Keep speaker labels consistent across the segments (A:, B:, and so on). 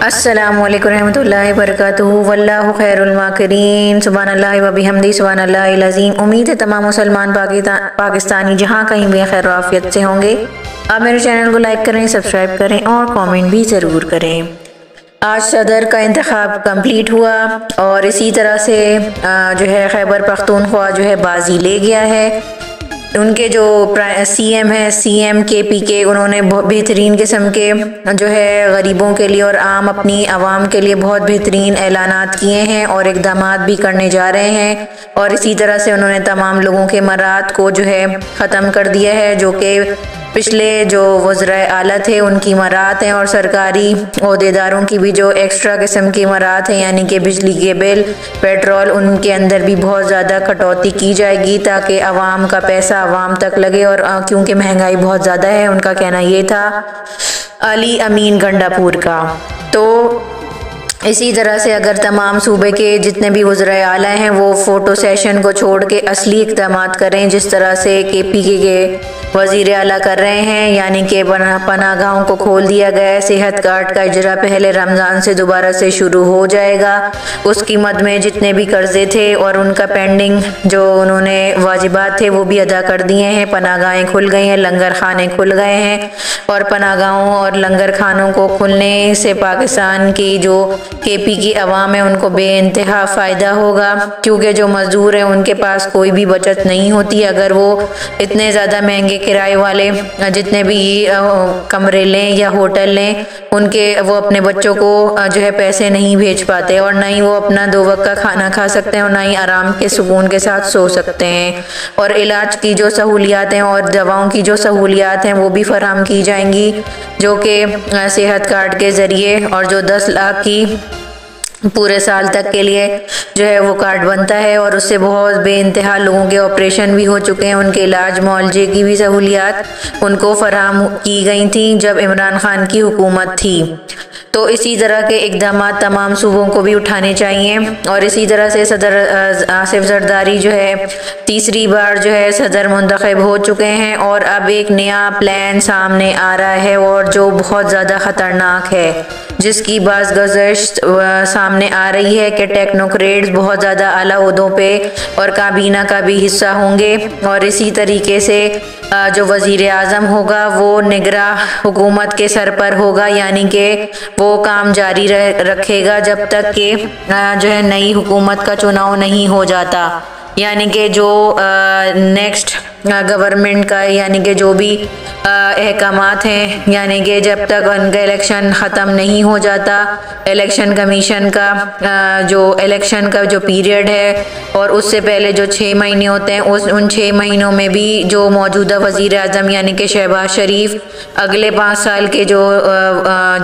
A: अस्सलामु अलैकुम रहमतुल्लाहि वबरकातुहू वल्लाहु खैरुल माकिरीन। सुब्हानल्लाहि व बिहम्दी सुब्हानल्लाहिल अज़ीम। उम्मीद है तमाम मुसलमान पाकिस्तानी जहाँ कहीं भी खैर आफियत से होंगे। आप मेरे चैनल को लाइक करें, सब्सक्राइब करें और कमेंट भी ज़रूर करें। आज सदर का इंतखाब कंप्लीट हुआ और इसी तरह से जो है खैबर पख्तूनख्वा जो है बाजी ले गया है। उनके जो सीएम है सीएम KPK, उन्होंने बहुत बेहतरीन किस्म के जो है गरीबों के लिए और आम अपनी आवाम के लिए बहुत बेहतरीन ऐलानात किए हैं और इक़दामात भी करने जा रहे हैं। और इसी तरह से उन्होंने तमाम लोगों के मरात को जो है ख़त्म कर दिया है, जो कि पिछले जो वज़राए आला थे उनकी मरात हैं और सरकारी ओहदेदारों की भी जो एक्स्ट्रा किस्म की मरात हैं, यानी कि बिजली के बिल, पेट्रोल, उनके अंदर भी बहुत ज़्यादा कटौती की जाएगी ताकि आवाम का पैसा आवाम तक लगे। और क्योंकि महंगाई बहुत ज़्यादा है, उनका कहना ये था अली अमीन गंडापुर का। तो इसी तरह से अगर तमाम सूबे के जितने भी वज़राए आला हैं वो फ़ोटो सेशन को छोड़ के असली इक़दामात करें, जिस तरह से KPK के वज़ीर आला कर रहे हैं, यानी कि पनागाहों को खोल दिया गया है। सेहत कार्ड का इजरा पहले रमज़ान से दोबारा से शुरू हो जाएगा। उसकी मद में जितने भी कर्जे थे और उनका पेंडिंग जो उन्होंने वाजिबात थे वो भी अदा कर दिए हैं। पनागाहें खुल गई हैं, लंगर खाने खुल गए हैं और पनागाहों और लंगर खानों को खुलने से पाकिस्तान की जो KPK अवाम है उनको बेइंतहा फ़ायदा होगा, क्योंकि जो मज़दूर हैं उनके पास कोई भी बचत नहीं होती। अगर वो इतने ज़्यादा महंगे किराए वाले जितने भी कमरे लें या होटल लें, उनके वो अपने बच्चों को जो है पैसे नहीं भेज पाते और ना ही वो अपना 2 वक्त का खाना खा सकते हैं और ना ही आराम के सुकून के साथ सो सकते हैं। और इलाज की जो सहूलियात हैं और दवाओं की जो सहूलियात हैं वो भी फराहम की जाएंगी, जो कि सेहत कार्ड के ज़रिए, और जो 10 लाख की पूरे साल तक के लिए जो है वो कार्ड बनता है और उससे बहुत बेइंतहा लोगों के ऑपरेशन भी हो चुके हैं। उनके इलाज मुआवजे की भी सहूलियात उनको फराहम की गई थी जब इमरान खान की हुकूमत थी। तो इसी तरह के इक़दामात तमाम सूबों को भी उठाने चाहिए। और इसी तरह से सदर आसिफ जरदारी जो है तीसरी बार जो है सदर मुंतखब हो चुके हैं और अब एक नया प्लान सामने आ रहा है और जो बहुत ज़्यादा ख़तरनाक है, जिसकी बाज़ गुज़श्त सामने आ रही है कि टेक्नोक्रेट्स बहुत ज़्यादा आला ओहदों पे और काबीना का भी हिस्सा होंगे। और इसी तरीके से जो वज़ीर आज़म होगा वो निगरां हुकूमत के सर पर होगा, यानी कि वो काम जारी रखेगा जब तक कि जो है नई हुकूमत का चुनाव नहीं हो जाता। यानी कि जो नेक्स्ट गवर्नमेंट का, यानी कि जो भी अहकामात हैं, यानी कि जब तक उनका इलेक्शन ख़त्म नहीं हो जाता, इलेक्शन कमीशन का जो इलेक्शन का जो पीरियड है और उससे पहले जो 6 महीने होते हैं, उन 6 महीनों में भी जो मौजूदा वज़ीर आज़म यानी कि शहबाज शरीफ अगले 5 साल के जो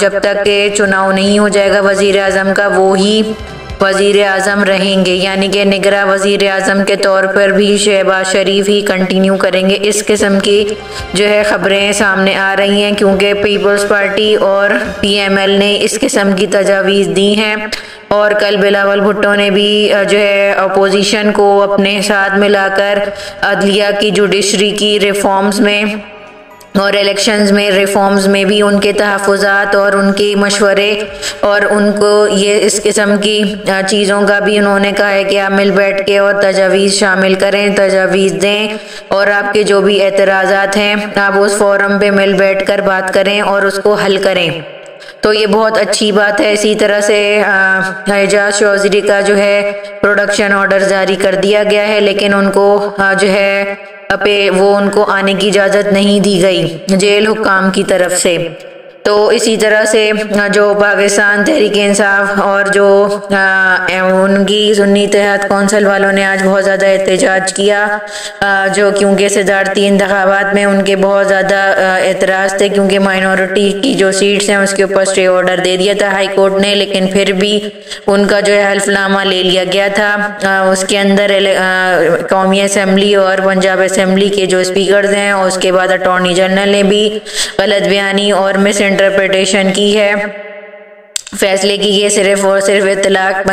A: जब तक के चुनाव नहीं हो जाएगा वज़ीर आज़म का, वो ही वज़ीर आज़म रहेंगे। यानी कि निगरां वज़ीर आज़म के तौर पर भी शहबाज शरीफ ही कंटिन्यू करेंगे। इस किस्म की जो है ख़बरें सामने आ रही हैं, क्योंकि पीपल्स पार्टी और PML ने इस किस्म की तजावीज़ दी हैं। और कल बिलावल भुट्टो ने भी जो है अपोजिशन को अपने साथ मिलाकर अदलिया की, जुडिशरी की रिफॉर्म्स में और इलेक्शंस में रिफॉर्म्स में भी उनके तहफ़्फ़ुज़ात और उनके मशवरे और उनको ये इस किस्म की चीज़ों का भी उन्होंने कहा है कि आप मिल बैठ के और तजावीज़ शामिल करें, तजावीज़ दें और आपके जो भी एतराज़ात हैं आप उस फोरम पे मिल बैठ कर बात करें और उसको हल करें। तो ये बहुत अच्छी बात है। इसी तरह से एजाज चौधरी का जो है प्रोडक्शन ऑर्डर जारी कर दिया गया है, लेकिन उनको जो है वो उनको आने की इजाज़त नहीं दी गई जेल हुक्काम की तरफ से। तो इसी तरह से जो पाकिस्तान तहरीक इंसाफ और जो उनकी सुन्नी इत्तेहाद कौंसिल वालों ने आज बहुत ज़्यादा एहतजाज किया, जो क्योंकि सदारती इंतखाबात में उनके बहुत ज़्यादा एतराज़ थे, क्योंकि माइनॉरिटी की जो सीट्स हैं उसके ऊपर स्टे ऑर्डर दे दिया था हाई कोर्ट ने, लेकिन फिर भी उनका जो है हल्फनामा ले लिया गया था। उसके अंदर कौमी असम्बली और पंजाब असम्बली के जो स्पीकर्स हैं और उसके बाद अटॉर्नी जनरल ने भी गलत बयानी और मिस इंटरप्रिटेशन की है। फैसले की ये सिर्फ और सिर्फ इत्तलाक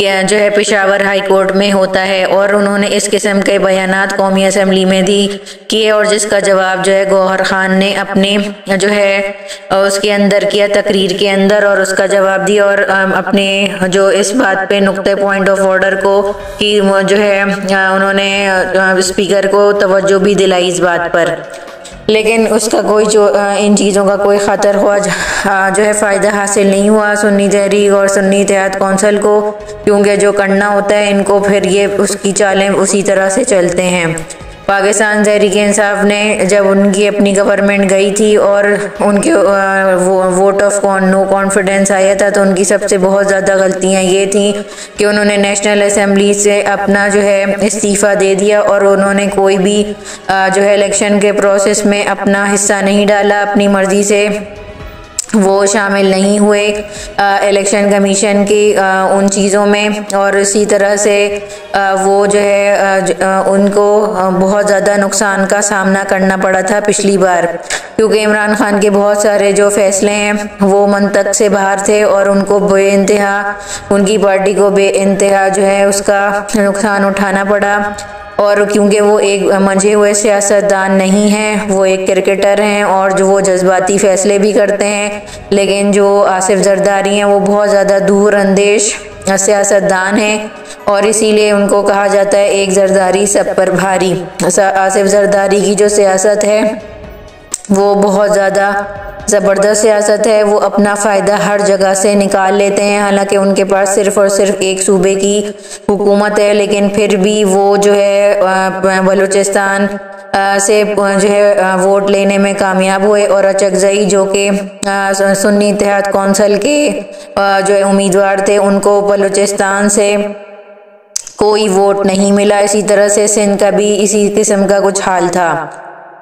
A: जो है पेशावर हाई कोर्ट में होता है। और उन्होंने इस किस्म के बयानात कौमी असम्बली में भी किए और जिसका जवाब जो है गौहर खान ने अपने जो है उसके अंदर किया, तकरीर के अंदर, और उसका जवाब दिया और अपने जो इस बात पे नुक्ते पॉइंट ऑफ ऑर्डर को कि जो है उन्होंने स्पीकर को तवज्जो भी दिलाई इस बात पर। लेकिन उसका कोई जो इन चीज़ों का कोई ख़तर हुआ जो है फ़ायदा हासिल नहीं हुआ सुन्नी तहरीक और सुन्नी इत्तेहाद कौंसिल को, क्योंकि जो करना होता है इनको फिर ये उसकी चालें उसी तरह से चलते हैं। पाकिस्तान तहरीक इंसाफ ने जब उनकी अपनी गवर्नमेंट गई थी और उनके वोट ऑफ नो कॉन्फिडेंस आया था, तो उनकी सबसे बहुत ज़्यादा गलतियां ये थी कि उन्होंने नेशनल असम्बली से अपना जो है इस्तीफ़ा दे दिया और उन्होंने कोई भी जो है इलेक्शन के प्रोसेस में अपना हिस्सा नहीं डाला, अपनी मर्ज़ी से वो शामिल नहीं हुए इलेक्शन कमीशन की उन चीज़ों में। और इसी तरह से वो जो है उनको बहुत ज़्यादा नुकसान का सामना करना पड़ा था पिछली बार, क्योंकि इमरान खान के बहुत सारे जो फैसले हैं वो मंतक से बाहर थे और उनको बेइंतहा उनकी पार्टी को बेइंतहा जो है उसका नुकसान उठाना पड़ा। और क्योंकि वो एक मंझे हुए सियासतदान नहीं हैं, वो एक क्रिकेटर हैं और जो वो जज्बाती फ़ैसले भी करते हैं, लेकिन जो आसिफ जरदारी हैं वो बहुत ज़्यादा दूर अंदेश सियासतदान हैं और इसीलिए उनको कहा जाता है एक जरदारी सब पर भारी। आसिफ जरदारी की जो सियासत है वो बहुत ज़्यादा ज़बरदस्त सियासत है, वो अपना फ़ायदा हर जगह से निकाल लेते हैं। हालांकि उनके पास सिर्फ़ और सिर्फ एक सूबे की हुकूमत है, लेकिन फिर भी वो जो है बलूचिस्तान से जो है वोट लेने में कामयाब हुए और अचकजई जो कि सुन्नी इत्तेहाद कौंसिल के जो है उम्मीदवार थे उनको बलूचिस्तान से कोई वोट नहीं मिला। इसी तरह से सिंध का भी इसी किस्म का कुछ हाल था।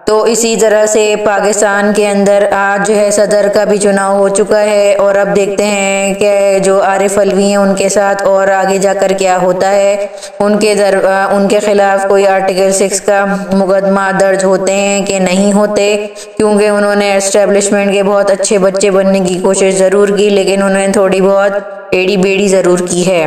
A: तो इसी तरह से पाकिस्तान के अंदर आज जो है सदर का भी चुनाव हो चुका है और अब देखते हैं कि जो आरिफ अलवी हैं उनके साथ और आगे जाकर क्या होता है। उनके खिलाफ कोई आर्टिकल 6 का मुकदमा दर्ज होते हैं कि नहीं होते, क्योंकि उन्होंने एस्टेब्लिशमेंट के बहुत अच्छे बच्चे बनने की कोशिश ज़रूर की, लेकिन उन्होंने थोड़ी बहुत एड़ी बेड़ी ज़रूर की है,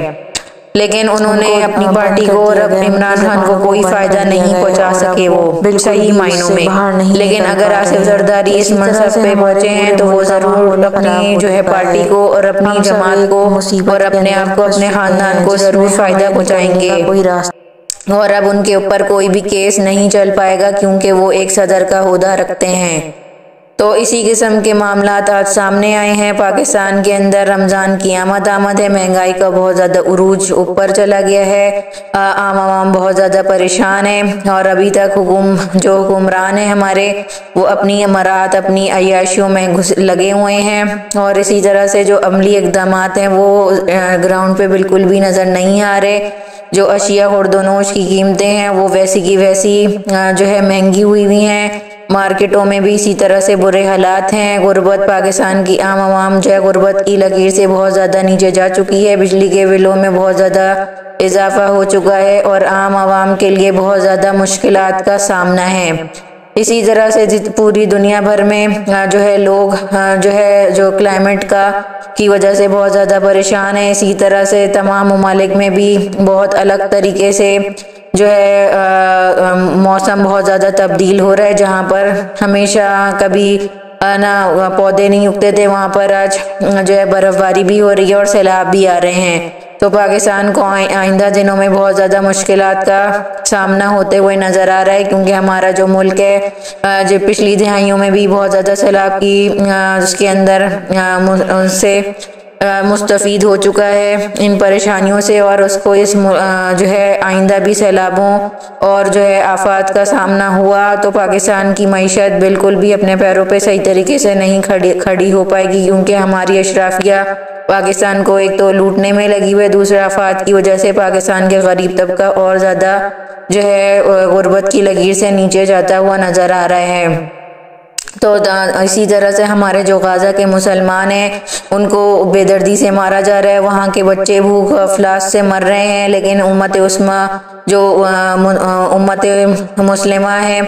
A: लेकिन उन्होंने अपनी पार्टी को और अपने इमरान खान को कोई फायदा नहीं पहुंचा सके वो सही मायनों में। लेकिन अगर आसिफ जरदारी इस मनसब पे पहुंचे हैं तो वो जरूर अपनी जो है पार्टी को और अपनी जमात को और अपने आप को अपने खानदान को जरूर फायदा पहुंचाएंगे। और अब उनके ऊपर कोई भी केस नहीं चल पाएगा क्योंकि वो एक सदर का ओहदा रखते हैं। तो इसी किस्म के मामलात आज सामने आए हैं। पाकिस्तान के अंदर रमज़ान की आमद है, महंगाई का बहुत ज़्यादा उरूज ऊपर चला गया है, आवाम बहुत ज़्यादा परेशान है और अभी तक जो हुक्मरान है हमारे वो अपनी अमरात अपनी अय्याशियों में लगे हुए हैं और इसी तरह से जो अमली इक़दाम हैं वो ग्राउंड पे बिल्कुल भी नज़र नहीं आ रहे। जो अशिया खुर्दोनोश की कीमतें हैं वो वैसी की वैसी जो है महंगी हुई हैं, मार्केटों में भी इसी तरह से बुरे हालात हैं। गुर्बत पाकिस्तान की आवाम जो है गुर्बत की लकीर से बहुत ज़्यादा नीचे जा चुकी है, बिजली के बिलों में बहुत ज़्यादा इजाफा हो चुका है और आम आवाम के लिए बहुत ज़्यादा मुश्किलात का सामना है। इसी तरह से पूरी दुनिया भर में जो है लोग जो क्लाइमेट की वजह से बहुत ज़्यादा परेशान है। इसी तरह से तमाम ममालिक में भी बहुत अलग तरीके से जो है मौसम बहुत ज़्यादा तब्दील हो रहा है। जहाँ पर हमेशा कभी ना पौधे नहीं उगते थे वहाँ पर आज जो है बर्फ़बारी भी हो रही है और सैलाब भी आ रहे हैं। तो पाकिस्तान को आइंदा दिनों में बहुत ज़्यादा मुश्किलात का सामना होते हुए नज़र आ रहा है, क्योंकि हमारा जो मुल्क है जो पिछली दिहाइयों में भी बहुत ज़्यादा सैलाब की उसके अंदर उससे मुस्तफ़ीद हो चुका है इन परेशानियों से और उसको इस जो है आइंदा भी सैलाबों और जो है आफात का सामना हुआ तो पाकिस्तान की मईशत बिल्कुल भी अपने पैरों पे सही तरीके से नहीं खड़ी हो पाएगी, क्योंकि हमारी अशराफिया पाकिस्तान को एक तो लूटने में लगी हुई है, दूसरा आफात की वजह से पाकिस्तान के गरीब तबका और ज़्यादा जो है गुर्बत की लकीर से नीचे जाता हुआ नज़र आ रहा है। तो इसी तरह से हमारे जो गाज़ा के मुसलमान हैं उनको बेदर्दी से मारा जा रहा है, वहाँ के बच्चे भूख अफलास से मर रहे हैं, लेकिन उम्मत उस्मा जो उम्मत मुस्लिमा है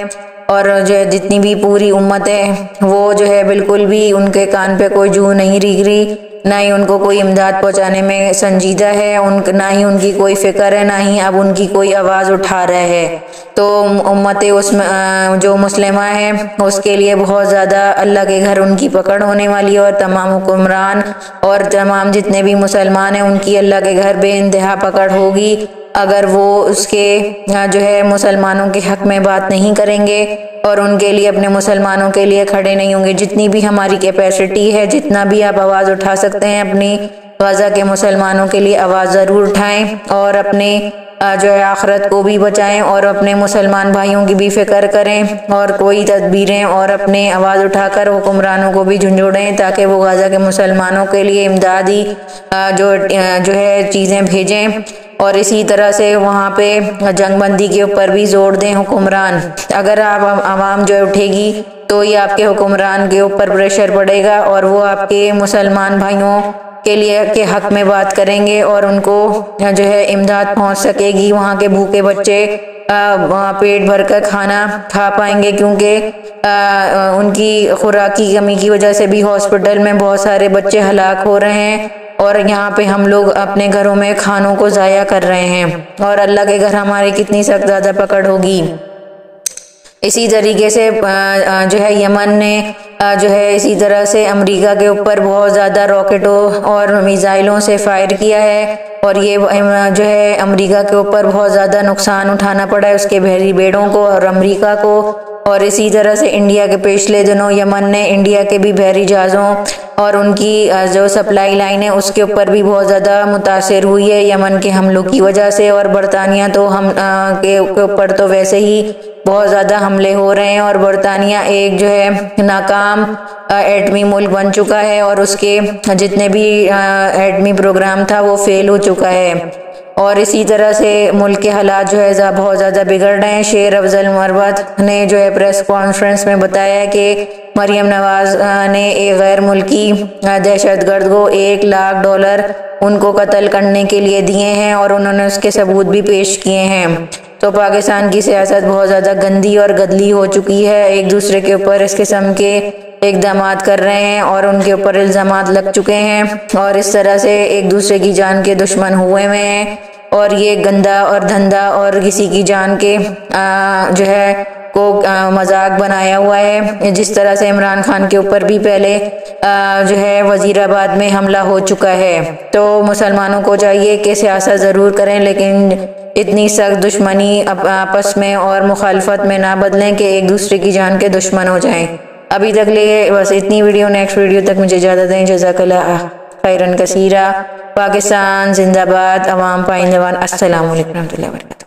A: और जो है जितनी भी पूरी उम्मत है वो जो है बिल्कुल भी उनके कान पे कोई जू नहीं रीग रही ना ही उनको कोई इमदाद पहुंचाने में संजीदा है, ना ही उनकी कोई फिक्र है, ना ही अब उनकी कोई आवाज़ उठा रहा है। तो उम्मत उसमें जो मुस्लिमा है उसके लिए बहुत ज़्यादा अल्लाह के घर उनकी पकड़ होने वाली है, और तमाम हुक्मरान और तमाम जितने भी मुसलमान हैं उनकी अल्लाह के घर बेइंतहा पकड़ होगी अगर वो उसके जो है मुसलमानों के हक में बात नहीं करेंगे और उनके लिए, अपने मुसलमानों के लिए खड़े नहीं होंगे। जितनी भी हमारी कैपेसिटी है, जितना भी आप आवाज़ उठा सकते हैं अपनी गज़ा के मुसलमानों के लिए आवाज़ ज़रूर उठाएं और अपने जो है आखिरत को भी बचाएं और अपने मुसलमान भाइयों की भी फिक्र करें और कोई तदबीरें और अपने आवाज़ उठाकर हुक्मरानों को भी झुंझोड़ें ताकि वो गाज़ा के मुसलमानों के लिए इमदादी जो है चीज़ें भेजें। और इसी तरह से वहाँ पे जंगबंदी के ऊपर भी जोर दें हुक्मरान। अगर आप आवाम जो उठेगी तो ये आपके हुक्मरान के ऊपर प्रेशर पड़ेगा और वो आपके मुसलमान भाइयों के लिए के हक में बात करेंगे और उनको जो है इमदाद पहुंच सकेगी। वहाँ के भूखे बच्चे पेट भर कर खाना खा पाएंगे, क्योंकि उनकी खुराक की कमी की वजह से भी हॉस्पिटल में बहुत सारे बच्चे हलाक हो रहे हैं और यहाँ पे हम लोग अपने घरों में खानों को ज़ाया कर रहे हैं और अल्लाह के घर हमारी कितनी सख्त ज़्यादा पकड़ होगी। इसी तरीके से जो है यमन ने जो है इसी तरह से अमेरिका के ऊपर बहुत ज़्यादा रॉकेटों और मिसाइलों से फायर किया है और ये जो है अमेरिका के ऊपर बहुत ज़्यादा नुकसान उठाना पड़ा है, उसके बहरी बेड़ों को और अमेरिका को। और इसी तरह से इंडिया के पिछले दिनों यमन ने इंडिया के भी बहरी जहाज़ों और उनकी जो सप्लाई लाइन है उसके ऊपर भी बहुत ज़्यादा मुतासिर हुई है यमन के हमलों की वजह से। और बरतानिया तो हम के ऊपर तो वैसे ही बहुत ज़्यादा हमले हो रहे हैं और बरतानिया एक जो है नाकाम एटमी मुल्क बन चुका है और उसके जितने भी एटमी प्रोग्राम था वो फेल हो चुका है। और इसी तरह से मुल्क के हालात जो है बहुत ज़्यादा बिगड़ रहे हैं। शेर अफजल मरवत ने जो है प्रेस कॉन्फ्रेंस में बताया कि मरियम नवाज ने एक गैर मुल्की दहशतगर्द को $1,00,000 उनको कत्ल करने के लिए दिए हैं और उन्होंने उसके सबूत भी पेश किए हैं। तो पाकिस्तान की सियासत बहुत ज़्यादा गंदी और गदली हो चुकी है, एक दूसरे के ऊपर इस किस्म के इक़दामात कर रहे हैं और उनके ऊपर इल्ज़ामात लग चुके हैं और इस तरह से एक दूसरे की जान के दुश्मन हुए हुए हैं। और ये गंदा और धंधा और किसी की जान के जो है को मजाक बनाया हुआ है। जिस तरह से इमरान खान के ऊपर भी पहले जो है वजीराबाद में हमला हो चुका है। तो मुसलमानों को चाहिए कि सियासत ज़रूर करें लेकिन इतनी सख्त दुश्मनी आपस में और मुखालफत में ना बदलें कि एक दूसरे की जान के दुश्मन हो जाएं। अभी तक ले बस इतनी वीडियो, नेक्स्ट वीडियो तक मुझे इजाज़त दें। जज़ाकल्लाह खैरन कसीरा। पाकिस्तान जिंदाबाद, अवाम पाइंदवान। अस्सलामु अलैकुम रहमतुल्लाहि व बरकातहू।